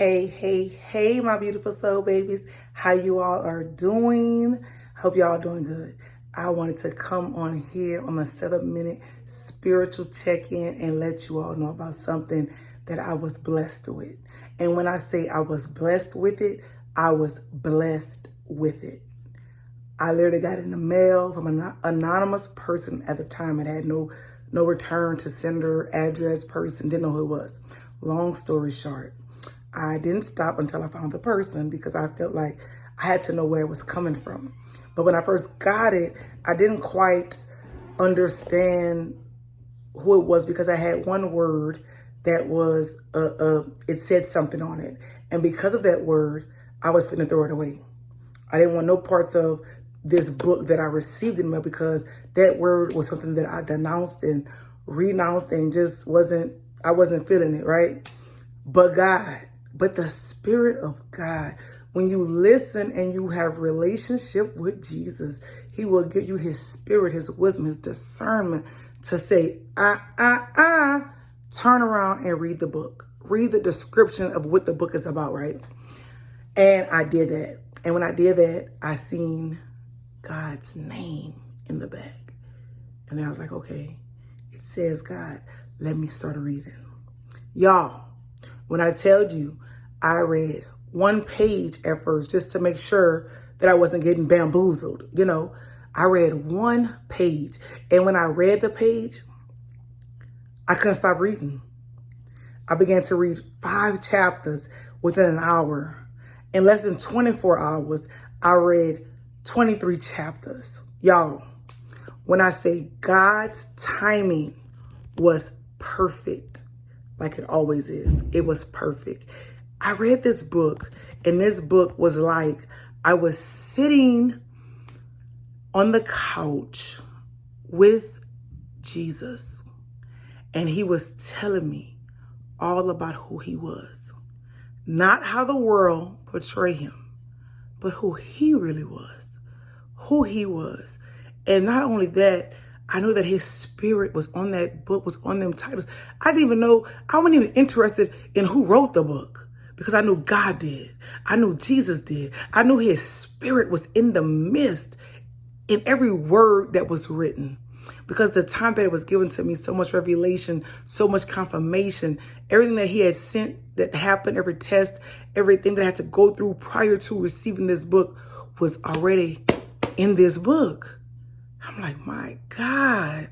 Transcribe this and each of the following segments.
Hey, my beautiful soul babies. How you all are doing? Hope y'all doing good. I wanted to come on here on a 7-minute spiritual check-in and let you all know about something that I was blessed with. And when I say I was blessed with it, I was blessed with it. I literally got it in the mail from an anonymous person at the time. It had no return to sender address person, didn't know who it was. Long story short, I didn't stop until I found the person because I felt like I had to know where it was coming from. But when I first got it, I didn't quite understand who it was because I had one word that was, it said something on it. And because of that word, I was finna throw it away. I didn't want no parts of this book that I received in mail because that word was something that I denounced and renounced and just I wasn't feeling it, right? But the Spirit of God, when you listen and you have relationship with Jesus, he will give you his spirit, his wisdom, his discernment to say, turn around and read the book. Read the description of what the book is about, right? And I did that. And when I did that, I seen God's name in the back. And then I was like, okay, it says God. Let me start reading. Y'all, when I told you, I read one page at first just to make sure that I wasn't getting bamboozled. You know, I read one page. And when I read the page, I couldn't stop reading. I began to read 5 chapters within an hour. In less than 24 hours, I read 23 chapters. Y'all, when I say God's timing was perfect, like it always is, it was perfect. I read this book, and this book was like I was sitting on the couch with Jesus, and he was telling me all about who he was. Not how the world portrayed him, but who he really was. Who he was. And not only that, I know that his spirit was on that book, was on them titles. I didn't even know, I wasn't even interested in who wrote the book because I knew God did. I knew Jesus did. I knew his spirit was in the midst in every word that was written. Because the time that it was given to me, so much revelation, so much confirmation, everything that he had sent that happened, every test, everything that I had to go through prior to receiving this book was already in this book. I'm like, my God.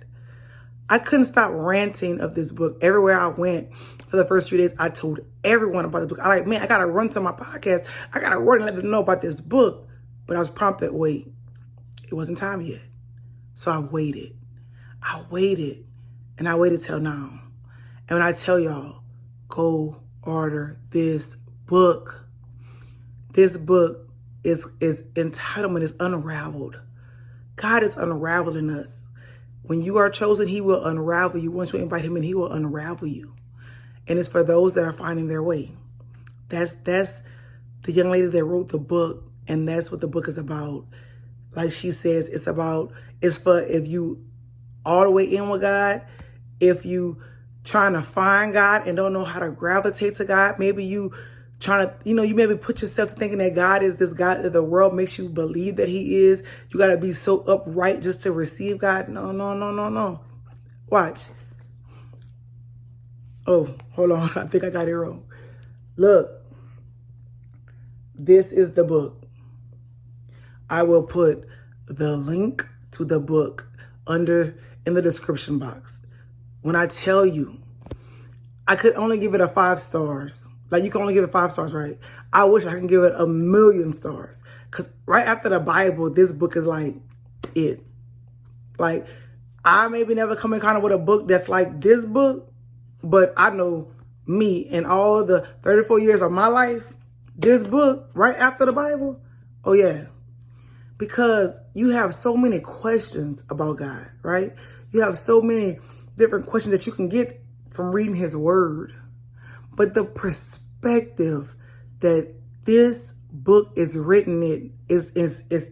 I couldn't stop ranting of this book. Everywhere I went for the first 3 days, I told everyone about the book. I got to run to my podcast. I got to run and let them know about this book. But I was prompted, wait, it wasn't time yet. So I waited. And I waited till now. And when I tell y'all, go order this book. This book is entitlement is unraveled. God is unraveling us. When you are chosen, he will unravel you. Once you invite him in, he will unravel you. And it's for those that are finding their way. That's the young lady that wrote the book, and that's what the book is about. Like she says, it's for if you all the way in with God, if you trying to find God and don't know how to gravitate to God, maybe you trying to, you maybe put yourself to thinking that God is this God that the world makes you believe that he is. You got to be so upright just to receive God. No. Watch. Oh, hold on. I think I got it wrong. Look, this is the book. I will put the link to the book in the description box. When I tell you, I could only give it a 5 stars. Like, you can only give it 5 stars, right? I wish I could give it 1,000,000 stars. Because right after the Bible, this book is like it. Like, I maybe never come in contact with a book that's like this book, but I know me in all the 34 years of my life, this book right after the Bible, oh yeah. Because you have so many questions about God, right? You have so many different questions that you can get from reading his word. But the perspective that this book is written in is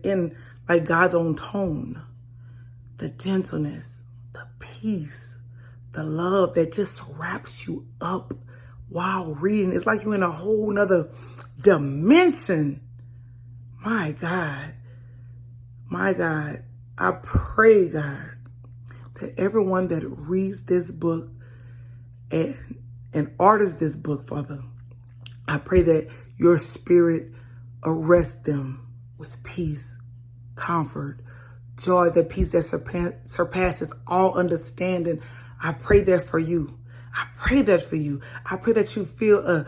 in like God's own tone. The gentleness, the peace, the love that just wraps you up while reading. It's like you're in a whole nother dimension. My God. My God. I pray, God, that everyone that reads this book and orders this book, Father, I pray that your spirit arrest them with peace, comfort, joy, the peace that surpasses all understanding. I pray that for you. I pray that for you. I pray that you feel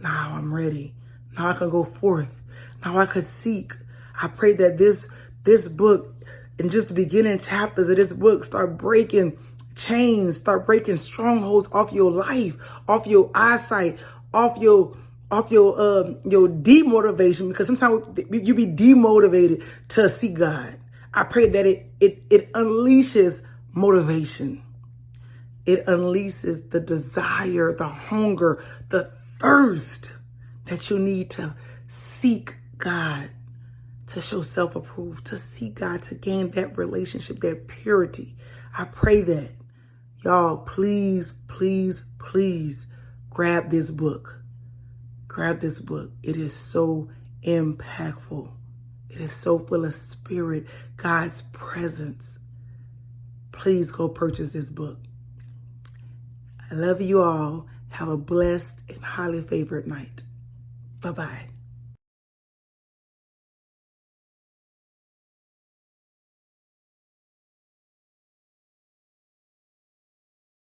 now I'm ready. Now I can go forth. Now I can seek. I pray that this book and just the beginning chapters of this book start breaking chains, start breaking strongholds off your life, off your eyesight, off your demotivation, because sometimes you be demotivated to see God. I pray that it unleashes motivation. It unleashes the desire, the hunger, the thirst that you need to seek God, to show self-approved, to seek God, to gain that relationship, that purity. I pray that. Y'all, please, please, please grab this book. Grab this book. It is so impactful. It is so full of spirit, God's presence. Please go purchase this book. I love you all. Have a blessed and highly favored night. Bye-bye.